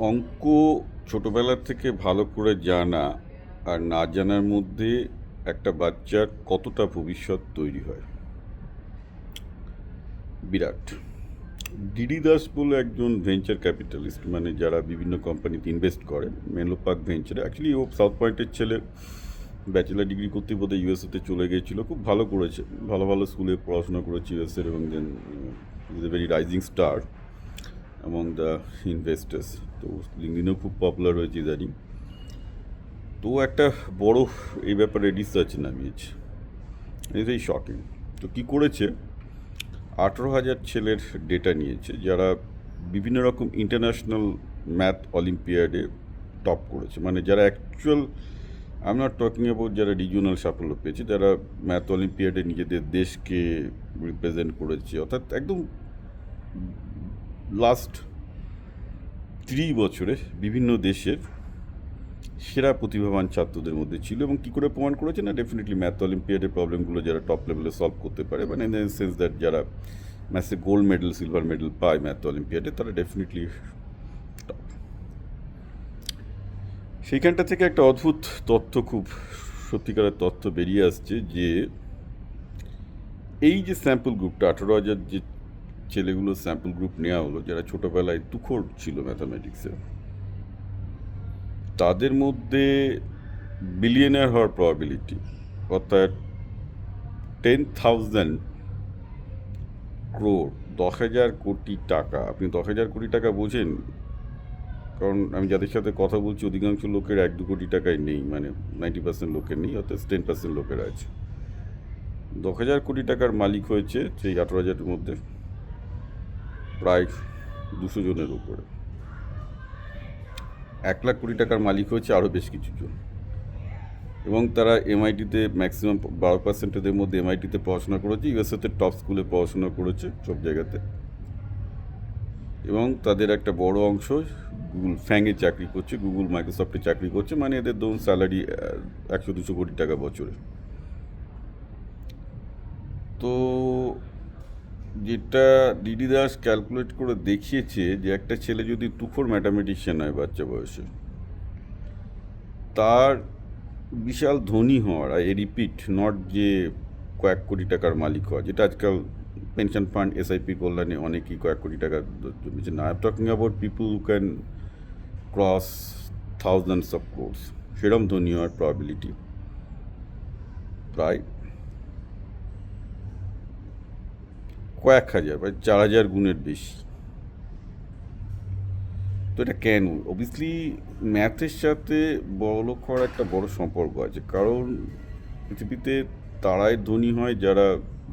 অঙ্ক ছোটবেলার থেকে ভালো করে জানা আর না জানার মধ্যে একটা বাচ্চার কতটা ভবিষ্যৎ তৈরি হয়, বিরাট। ডিডি দাস বলে একজন ভেঞ্চার ক্যাপিটালিস্ট, মানে যারা বিভিন্ন কোম্পানিতে ইনভেস্ট করে, মেনলো পার্ক ভেঞ্চারে। অ্যাকচুয়ালি ও সাউথ পয়েন্টের ছেলে, ব্যাচেলার ডিগ্রি করতে বোধহয় ইউএসএতে চলে গিয়েছিল। খুব ভালো করেছে, ভালো ভালো স্কুলে পড়াশোনা করেছে ইউএসএর, এবং then is a very rising star among the investors. তো লিঙ্কডিনেও খুব পপুলার হয়েছে ইদানিং। তো একটা বড় এই ব্যাপারে রিসার্চ নামিয়েছে, এই শকিং। তো কী করেছে, 18,000 ছেলের ডেটা নিয়েছে যারা বিভিন্ন রকম ইন্টারন্যাশনাল ম্যাথ অলিম্পিয়াডে টপ করেছে, মানে যারা actual, I am not talking about যারা রিজিওনাল সাফল্য পেয়েছে, যারা ম্যাথ অলিম্পিয়াডে নিজেদের দেশকে রিপ্রেজেন্ট করেছে, অর্থাৎ একদম লাস্ট 30 বছরে বিভিন্ন দেশের সেরা প্রতিভাবান ছাত্রদের মধ্যে ছিল। এবং কী করে প্রমাণ করেছে না, ডেফিনেটলি ম্যাথ অলিম্পিয়াডের প্রবলেমগুলো যারা টপ লেভেলে সলভ করতে পারে, মানে ইন দ্য সেন্স দ্যাট যারা ম্যাথসে গোল্ড মেডেল সিলভার মেডেল পায় ম্যাথ অলিম্পিয়াডে, তারা ডেফিনেটলি টপ। সেইখানটা থেকে একটা অদ্ভুত তথ্য, খুব সত্যিকারের তথ্য বেরিয়ে আসছে যে এই যে স্যাম্পল গ্রুপটা, 18,000 যে ছেলেগুলো স্যাম্পল গ্রুপ নেওয়া হলো, যারা ছোটোবেলায় তুখোড় ছিল ম্যাথামেটিক্সে, তাদের মধ্যে বিলিয়নার হওয়ার প্রবাবিলিটি, অর্থাৎ 10,000 crore, 10,000 কোটি টাকা। আপনি 10,000 কোটি টাকা বোঝেন? কারণ আমি যাদের সাথে কথা বলছি অধিকাংশ লোকের 1-2 কোটি টাকায় নেই, মানে 90% লোকের নেই, অর্থাৎ 10% লোকের আছে। 10,000 কোটি টাকার মালিক হয়েছে সেই 18,000-এর মধ্যে প্রায় 200 জনের উপরে। 1,00,000 কোটি টাকার মালিক হয়েছে আরও বেশ কিছু জন, এবং তারা এমআইটিতে ম্যাক্সিমাম 12%-এর মধ্যে এমআইটিতে পড়াশোনা করেছে, ইউএসএতে টপ স্কুলে পড়াশোনা করেছে সব জায়গাতে, এবং তাদের একটা বড় অংশ গুগল ফ্যাঙে চাকরি করছে, গুগল মাইক্রোসফটে চাকরি করছে, মানে এদের ধরুন স্যালারি 100-200 কোটি টাকা বছরে। তো যেটা ডিডি দাস ক্যালকুলেট করে দেখিয়েছে যে একটা ছেলে যদি তুখোড় ম্যাথামেটিশিয়ান হয় বাচ্চা বয়সে, তার বিশাল ধনী হওয়ার, আই রিপিট, নট যে কয়েক কোটি টাকার মালিক হওয়া, যেটা আজকাল পেনশন ফান্ড এসআইপি কল্যাণে অনেকেই কয়েক কোটি টাকা জমেছে না। I am talking about people who can cross thousands of crores. সেরম ধনী হওয়ার প্রবাবিলিটি প্রায় কয়েক হাজার, প্রায় 4,000 গুণের বেশি। তো এটা কেন? অবভিয়াসলি ম্যাথের সাথে বড়লোক হওয়ার একটা বড় সম্পর্ক আছে, কারণ পৃথিবীতে তারাই ধনী হয় যারা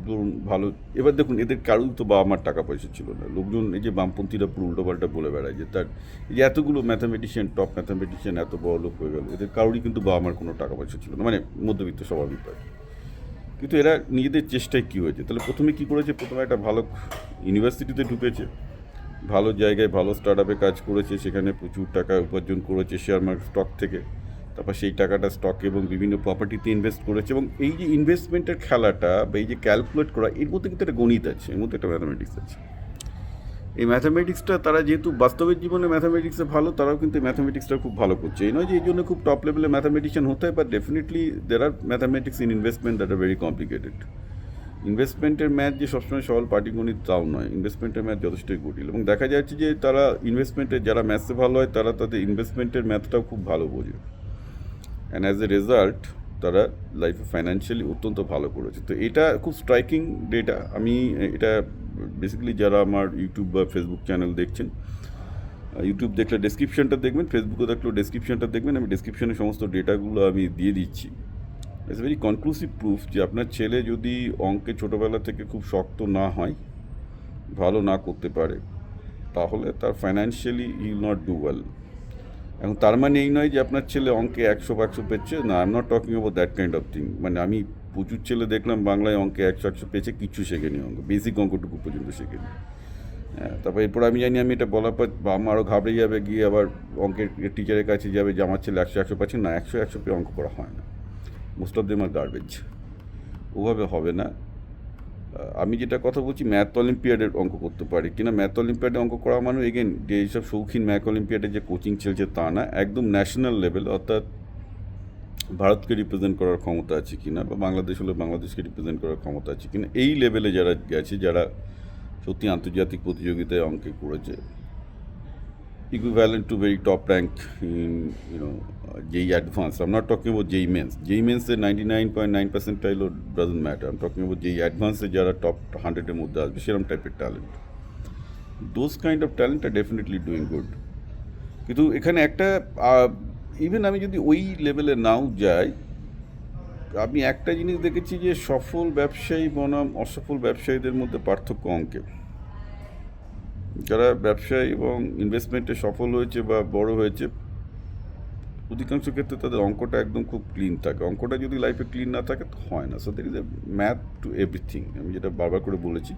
ধরুন ভালো। এবার দেখুন, এদের কারোর তো বাবা মার টাকা পয়সা ছিল না। লোকজন, এই যে বামপন্থীরা পুরো উল্টোপাল্টা বলে বেড়ায় যে তার এই যে এতগুলো ম্যাথামেটিশিয়ান, টপ ম্যাথামেটিশিয়ান এত বড় লোক হয়ে গেল, এদের কারোরই কিন্তু বাবা মার কোনো টাকা পয়সা ছিল না, মানে মধ্যবিত্ত স্বাভাবিক হয়। কিন্তু এরা নিজেদের চেষ্টায় কী হয়েছে, তাহলে প্রথমে কী করেছে, প্রথমে একটা ভালো ইউনিভার্সিটিতে ঢুকেছে, ভালো জায়গায় ভালো স্টার্ট আপে কাজ করেছে, সেখানে প্রচুর টাকা উপার্জন করেছে শেয়ার মার্কেট স্টক থেকে। তারপর সেই টাকাটা স্টক এবং বিভিন্ন প্রপার্টিতে ইনভেস্ট করেছে। এবং এই যে ইনভেস্টমেন্টের খেলাটা বা এই যে ক্যালকুলেট করা, এর মধ্যে কিন্তু একটা গণিত আছে, এর মধ্যে একটা ম্যাথামেটিক্স আছে। এই ম্যাথামেটিক্সটা তারা যেহেতু বাস্তবের জীবনে ম্যাথামেটিক্সে ভালো, তারাও কিন্তু ম্যাথামেটিক্সটা খুব ভালো করছে। এই নয় যে এই জন্য খুব টপ লেভেলে ম্যাথামেটিশিয়ান হতে হয়, but definitely there are mathematics in investment that are very complicated. ইনভেস্টমেন্টের ম্যাথ যে সবসময় সরল পাটিগণিত তাও নয়, ইনভেস্টমেন্টের ম্যাথ যথেষ্টই জটিল। এবং দেখা যাচ্ছে যে তারা ইনভেস্টমেন্টের, যারা ম্যাথসে ভালো হয়, তারা তাদের ইনভেস্টমেন্টের ম্যাথটাও খুব ভালো বোঝে, অ্যান্ড অ্যাজ এ রেজাল্ট তারা লাইফে ফাইন্যান্সিয়ালি অত্যন্ত ভালো করেছে। তো এটা খুব স্ট্রাইকিং ডেটা। আমি এটা বেসিক্যালি যারা আমার ইউটিউব বা ফেসবুক চ্যানেল দেখছেন, ইউটিউব দেখলে ডেসক্রিপশনটা দেখবেন, ফেসবুকে দেখলেও ডেসক্রিপশনটা দেখবেন, আমি ডেসক্রিপশনে সমস্ত ডেটাগুলো আমি দিয়ে দিচ্ছি। ইটস ভেরি কনক্লুসিভ প্রুফ যে আপনার ছেলে যদি অঙ্কে ছোটোবেলা থেকে খুব শক্ত না হয়, ভালো না করতে পারে, তাহলে তার financially he will not do well. এখন তার মানে এই নয় যে আপনার ছেলে অঙ্কে 100 পেয়েছে, না, I am not talking about that kind of thing. মানে আমি প্রচুর ছেলে দেখলাম বাংলায় অঙ্কে 100 পেয়েছে, কিচ্ছু শেখেনি, অঙ্ক বেসিক অঙ্কটুকু পর্যন্ত শেখেনি। হ্যাঁ, তারপর এরপর আমি জানি, আমি এটা বলার পর বাবা আরও ঘাবড়ে যাবে, গিয়ে আবার অঙ্কের টিচারের কাছে যাবে যে আমার ছেলে 100 পাচ্ছে না। 100 পেয়ে অঙ্ক করা হয় না, most of them are garbage. ওভাবে হবে না। আমি যেটা কথা বলছি ম্যাথ অলিম্পিয়াডের অঙ্ক করতে পারি কিনা, ম্যাথ অলিম্পিয়াডে অঙ্ক করা মানে এগেন যে এইসব শৌখিন ম্যাথ অলিম্পিয়াডে যে কোচিং চলছে তা না, একদম ন্যাশনাল লেভেল, অর্থাৎ ভারতকে রিপ্রেজেন্ট করার ক্ষমতা আছে কিনা, বা বাংলাদেশ হলে বাংলাদেশকে রিপ্রেজেন্ট করার ক্ষমতা আছে কিনা, এই লেভেলে যারা গেছে, যারা সত্যি আন্তর্জাতিক প্রতিযোগিতায় অঙ্কে করেছে, equivalent to very top rank in JEE Advanced. I'm not talking about JEE Mains. JEE Mains এর 99.9 percentile doesn't matter. I'm talking about JEE Advanced এ যারা টপ 100 এর মধ্যে আসবে সেরকম টাইপের talent, those kind of talent are definitely doing good. কিন্তু এখানে একটা ইভেন আমি যদি ওই লেভেলে নাও যাই, আমি একটা জিনিস দেখেছি যে সফল ব্যবসায়ী বনাম অসফল ব্যবসায়ীদের মধ্যে পার্থক্য অঙ্কে। যারা ব্যবসায়ী এবং ইনভেস্টমেন্টে সফল হয়েছে বা বড় হয়েছে, অধিকাংশ ক্ষেত্রে তাদের অঙ্কটা একদম খুব ক্লিন থাকে। অঙ্কটা যদি লাইফে ক্লিন না থাকে তো হয় না। So there is a math two everything, আমি যেটা বারবার করে বলেছি।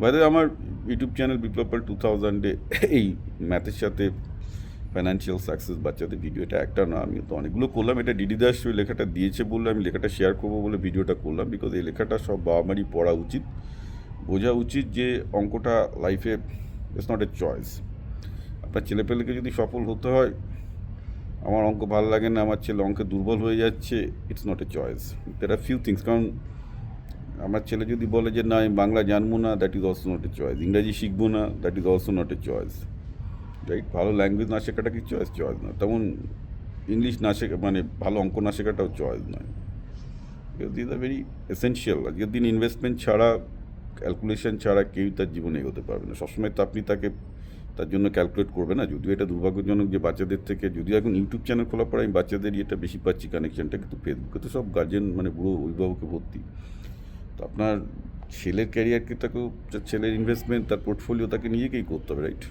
বাইরে আমার ইউটিউব চ্যানেল বিপ্লব 2000-এ এই ম্যাথের সাথে ফাইন্যান্সিয়াল সাকসেস বাচ্চাদের ভিডিও, এটা একটা না, আমি তো অনেকগুলো করলাম। এটা ডিডি দাস ওই লেখাটা দিয়েছে বললে আমি লেখাটা শেয়ার করবো বলে ভিডিওটা করলাম, বিকজ এই লেখাটা সব বাবা মারই পড়া উচিত, বোঝা উচিত যে অঙ্কটা লাইফে ইটস নট এ চয়েস। আপনার ছেলেপেলেকে যদি সফল হতে হয়, আমার অঙ্ক ভালো লাগে না, আমার ছেলে অঙ্কে দুর্বল হয়ে যাচ্ছে, it's not a choice. There are few things. কারণ আমার ছেলে যদি বলে যে না আমি বাংলা জানবো না, that is also not a choice. ইংরাজি শিখবো না, that is also not a choice, right? ভালো ল্যাঙ্গুয়েজ না শেখাটা কি চয়েস? চয়েস না। তেমন ইংলিশ না শেখা মানে ভালো অঙ্ক না শেখাটাও চয়েস নয়। This are very essential. আজকের দিন ইনভেস্টমেন্ট ছাড়া, ক্যালকুলেশন ছাড়া কেউই তার জীবনে এগোতে পারবে না। সবসময় তো আপনি তাকে তার জন্য ক্যালকুলেট করবে না। যদিও এটা দুর্ভাগ্যজনক যে বাচ্চাদের থেকে, যদিও এখন ইউটিউব চ্যানেল খোলার পর আমি বাচ্চাদের এটা বেশি পাচ্ছি কানেকশনটা, কিন্তু ফেসবুকে তো সব গার্জেন মানে বুড়ো অভিভাবকে ভর্তি। তো আপনার ছেলের ক্যারিয়ারকে তাকে, ছেলের ইনভেস্টমেন্ট, তার পোর্টফোলিও তাকে নিজেকেই করতে হবে, রাইট?